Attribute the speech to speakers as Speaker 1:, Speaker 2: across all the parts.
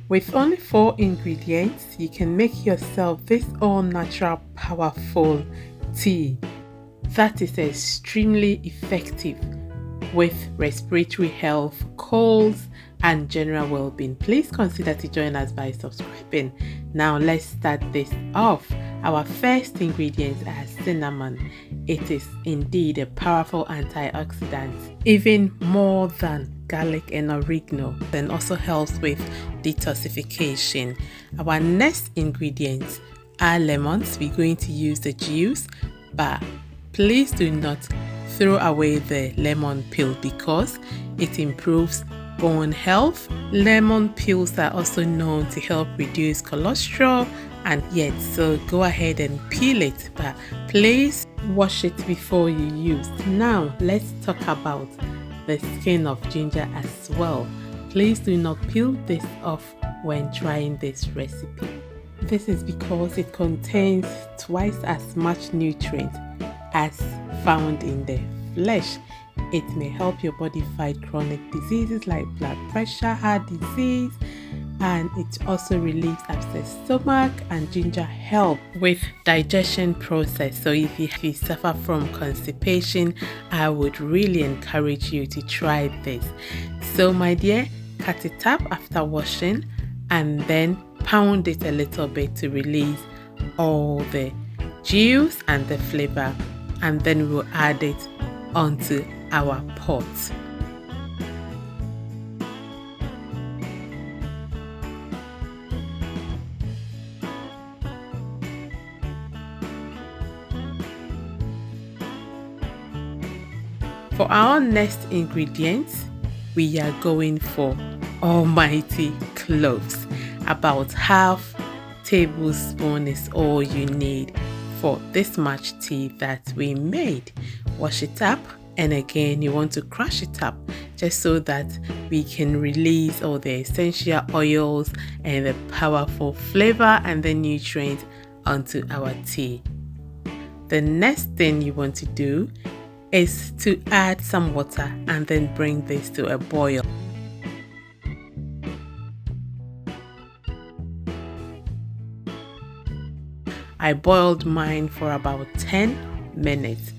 Speaker 1: With only 4 ingredients, you can make yourself this all-natural powerful tea that is extremely effective with respiratory health, colds, and general well-being. Please consider to join us by subscribing. Now let's start this off. Our first ingredients are cinnamon. It is indeed a powerful antioxidant, even more than garlic and oregano, and also helps with detoxification. Our next ingredients are lemons. We're going to use the juice, but please do not throw away the lemon peel because it improves bone health. Lemon peels are also known to help reduce cholesterol, and yet so go ahead and peel it, but please wash it before you use. Now let's talk about the skin of ginger as well. Please do not peel this off when trying this recipe. This is because it contains twice as much nutrients as found in the flesh. It may help your body fight chronic diseases like blood pressure, heart disease, and it also relieves upset stomach, and ginger help with digestion process. So if you suffer from constipation, I would really encourage you to try this. So my dear, cut it up after washing and then pound it a little bit to release all the juice and the flavor, and then we'll add it onto our pot. For our next ingredients, we are going for almighty cloves. About half tablespoon is all you need for this much tea that we made. Wash it up, and again you want to crush it up just so that we can release all the essential oils and the powerful flavor and the nutrients onto our tea. The next thing you want to do is to add some water and then bring this to a boil. I boiled mine for about 10 minutes.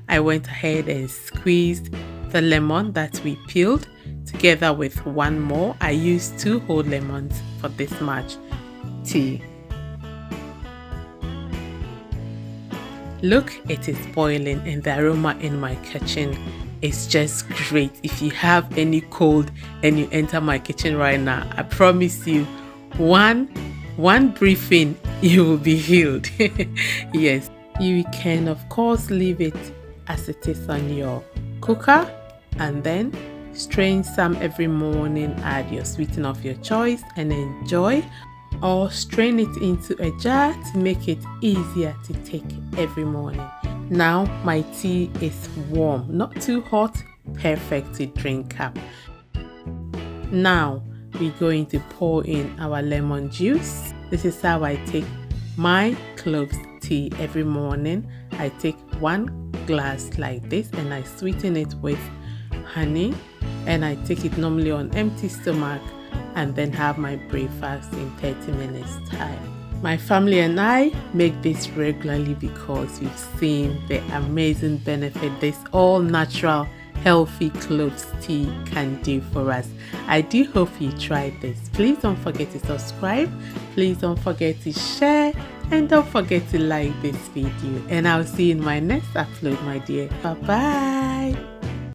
Speaker 1: I went ahead and squeezed the lemon that we peeled together with one more. I used 2 whole lemons for this much tea. Look, it is boiling and the aroma in my kitchen is just great. If you have any cold and you enter my kitchen right now, I promise you one briefing you will be healed. Yes, you can of course leave it as it is on your cooker and then strain some every morning, add your sweetener of your choice and enjoy, or strain it into a jar to make it easier to take every morning. Now my tea is warm, not too hot, perfect to drink up. Now we're going to pour in our lemon juice. This is how I take my cloves tea every morning. I take 1 glass like this and I sweeten it with honey, and I take it normally on empty stomach and then have my breakfast in 30 minutes time. My family and I make this regularly because we've seen the amazing benefit this all natural healthy cloves tea can do for us. I do hope you tried this. Please don't forget to subscribe, please don't forget to share, and don't forget to like this video, and I'll see you in my next upload, my dear. Bye bye.